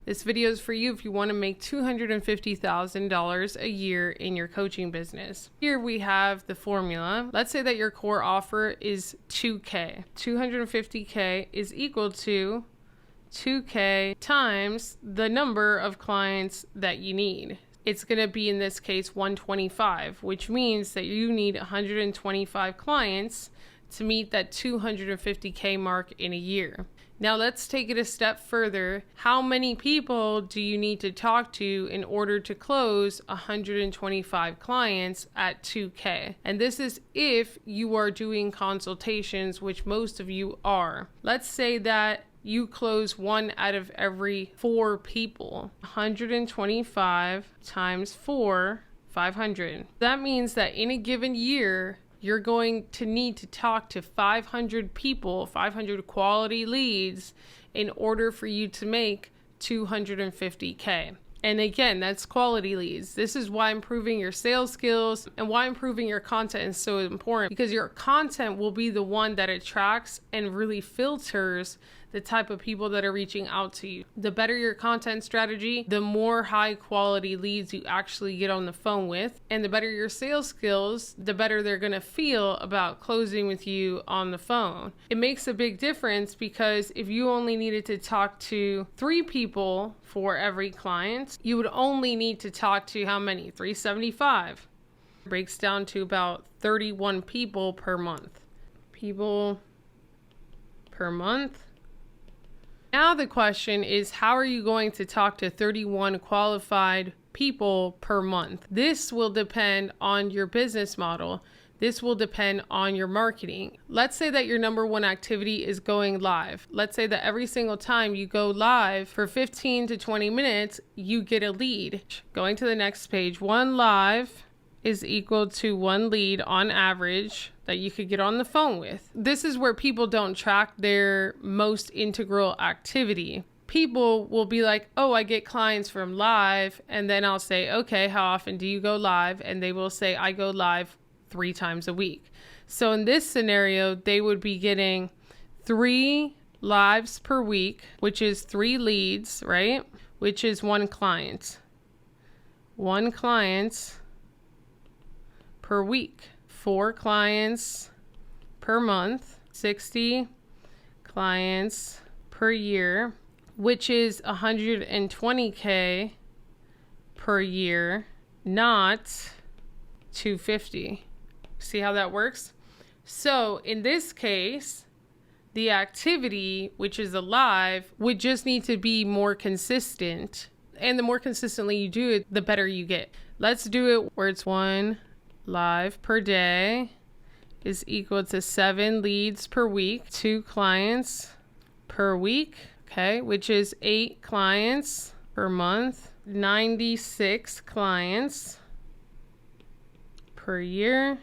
This video is for you if you want to make $250,000 a year in your coaching business. Here we have the formula. Let's say that your core offer is $2K. $250K is equal to $2K times the number of clients that you need. It's going to be, in this case, 125, which means that you need 125 clients to meet that $250K mark in a year. Now let's take it a step further. How many people do you need to talk to in order to close 125 clients at 2K? And this is if you are doing consultations, which most of you are. Let's say that you close 1 out of every 4 people. 125 times 4, 500. That means that in a given year, you're going to need to talk to 500 people, 500 quality leads, in order for you to make $250K. And again, that's quality leads. This is why improving your sales skills and why improving your content is so important, because your content will be the one that attracts and really filters the type of people that are reaching out to you. The better your content strategy, the more high quality leads you actually get on the phone with, and the better your sales skills, the better they're gonna feel about closing with you on the phone. It makes a big difference, because if you only needed to talk to 3 people for every client, you would only need to talk to how many? 375. It breaks down to about 31 people per month. People per month. Now the question is, how are you going to talk to 31 qualified people per month? This will depend on your business model. This will depend on your marketing. Let's say that your number one activity is going live. Let's say that every single time you go live for 15 to 20 minutes, you get a lead. Going to the next page, 1 live is equal to 1 lead on average that you could get on the phone with. This is where people don't track their most integral activity. People will be like, oh, I get clients from live. And then I'll say, okay, how often do you go live? And they will say, I go live 3 times a week. So in this scenario, they would be getting 3 lives per week, which is 3 leads, right? Which is 1 client. 1 client per week. 4 clients per month, 60 clients per year, which is 120K per year, not 250. See how that works? So in this case, the activity, which is a live, would just need to be more consistent. And the more consistently you do it, the better you get. Let's do it where it's 1 live per day is equal to 7 leads per week, 2 clients per week, okay, which is 8 clients per month, 96 clients per year,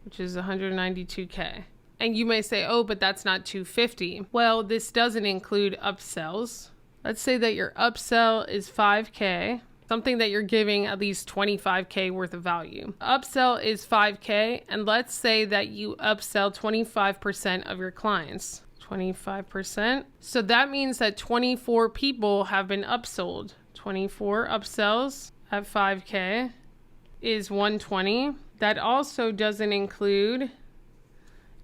which is 192K. And you may say, oh, but that's not 250. Well, this doesn't include upsells. Let's say that your upsell is 5K. Something that you're giving at least 25K worth of value. Upsell is 5K, and let's say that you upsell 25% of your clients. 25%. So that means that 24 people have been upsold. 24 upsells at 5K is 120. That also doesn't include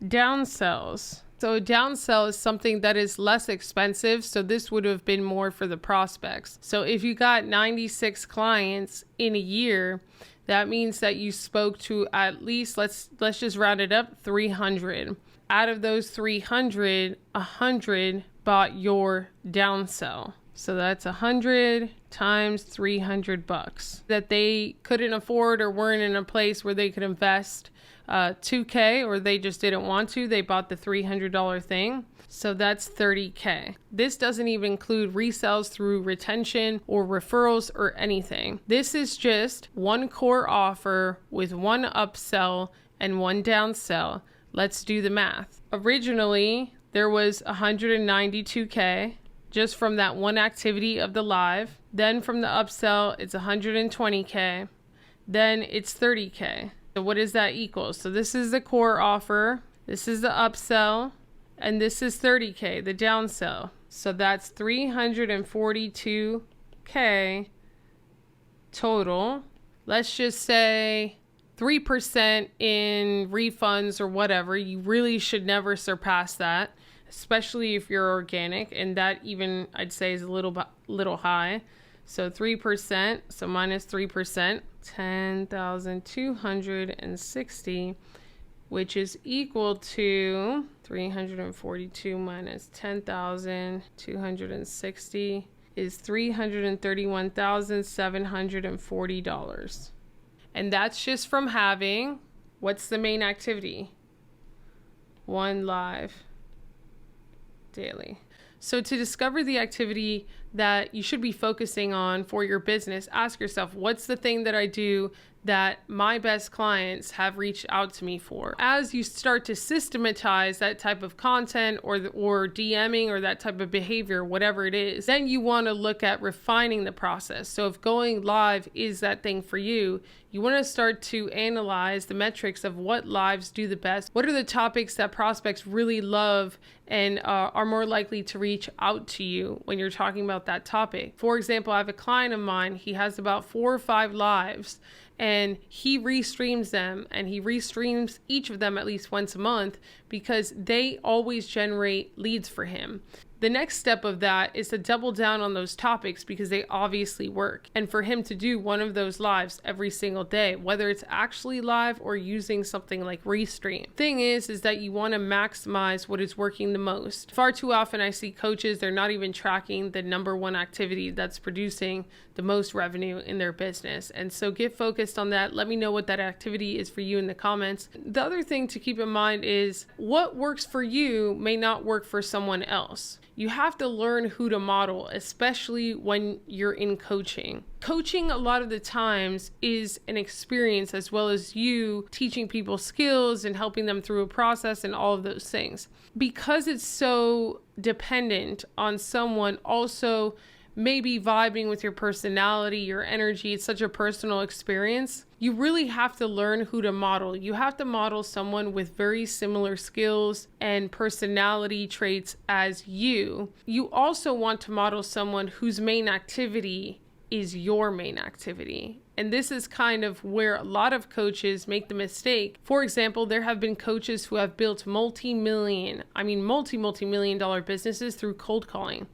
downsells. So a downsell is something that is less expensive. So this would have been more for the prospects. So if you got 96 clients in a year, that means that you spoke to at least, let's just round it up, 300. Out of those 300, 100 bought your downsell. So that's 100 times $300 that they couldn't afford or weren't in a place where they could invest $2K, or they just didn't want to. They bought the $300 thing. So that's $30K. This doesn't even include resells through retention or referrals or anything. This is just 1 core offer with 1 upsell and 1 downsell. Let's do the math. Originally, there was 192K just from that 1 activity of the live. Then from the upsell, it's 120K. Then it's 30K. So what does that equal? So this is the core offer, this is the upsell, and this is 30K, the downsell. So that's $342K total. Let's just say 3% in refunds or whatever. You really should never surpass that, especially if you're organic, and that even I'd say is a little high. So 3%, so minus 3%, 10,260, which is equal to 342 minus 10,260 is $331,740. And that's just from having, what's the main activity? 1 live daily. So to discover the activity that you should be focusing on for your business, ask yourself, what's the thing that I do that my best clients have reached out to me for? As you start to systematize that type of content or DMing or that type of behavior, whatever it is, then you want to look at refining the process. So if going live is that thing for you, you want to start to analyze the metrics of what lives do the best. What are the topics that prospects really love and are more likely to reach out to you when you're talking about that topic? For example, I have a client of mine, he has about 4 or 5 lives, and he restreams them, and he restreams each of them at least once a month because they always generate leads for him. The next step of that is to double down on those topics because they obviously work. And for him to do one of those lives every single day, whether it's actually live or using something like Restream. Thing is that you want to maximize what is working the most. Far too often I see coaches, they're not even tracking the number one activity that's producing the most revenue in their business. And so get focused on that. Let me know what that activity is for you in the comments. The other thing to keep in mind is what works for you may not work for someone else. You have to learn who to model, especially when you're in coaching. Coaching a lot of the times is an experience as well as you teaching people skills and helping them through a process and all of those things. Because it's so dependent on someone also maybe vibing with your personality, your energy, it's such a personal experience. You really have to learn who to model. You have to model someone with very similar skills and personality traits as you. You also want to model someone whose main activity is your main activity. And this is kind of where a lot of coaches make the mistake. For example, there have been coaches who have built multi-million dollar businesses through cold calling.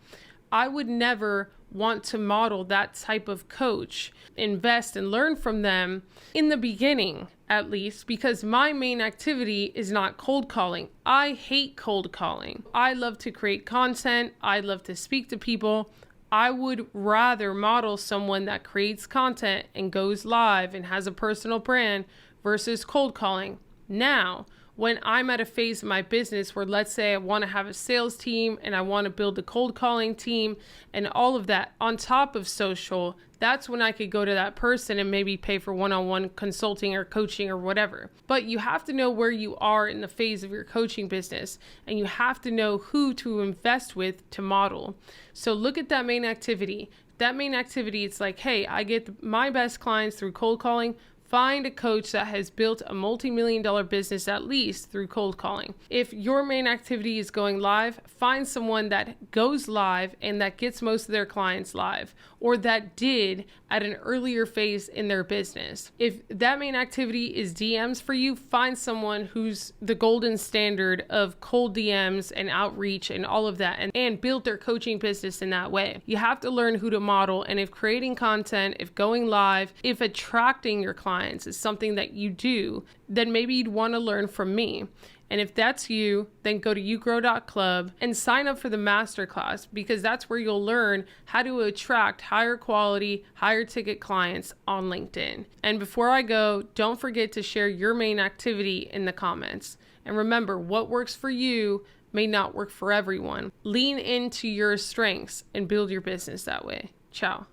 I would never want to model that type of coach, invest and learn from them in the beginning, at least, because my main activity is not cold calling. I hate cold calling. I love to create content. I love to speak to people. I would rather model someone that creates content and goes live and has a personal brand versus cold calling. Now, when I'm at a phase of my business where, let's say, I want to have a sales team and I want to build a cold calling team and all of that on top of social, that's when I could go to that person and maybe pay for one-on-one consulting or coaching or whatever. But you have to know where you are in the phase of your coaching business, and you have to know who to invest with to model. So look at that main activity. That main activity, it's like, hey, I get my best clients through cold calling. Find a coach that has built a multi-million-dollar business at least through cold calling. If your main activity is going live, find someone that goes live and that gets most of their clients live, or that did at an earlier phase in their business. If that main activity is DMs for you, find someone who's the golden standard of cold DMs and outreach and all of that, and build their coaching business in that way. You have to learn who to model, and if creating content, if going live, if attracting your clients is something that you do, then maybe you'd want to learn from me. And if that's you, then go to yougrow.club and sign up for the masterclass, because that's where you'll learn how to attract higher quality, higher ticket clients on LinkedIn. And before I go, don't forget to share your main activity in the comments. And remember, what works for you may not work for everyone. Lean into your strengths and build your business that way. Ciao.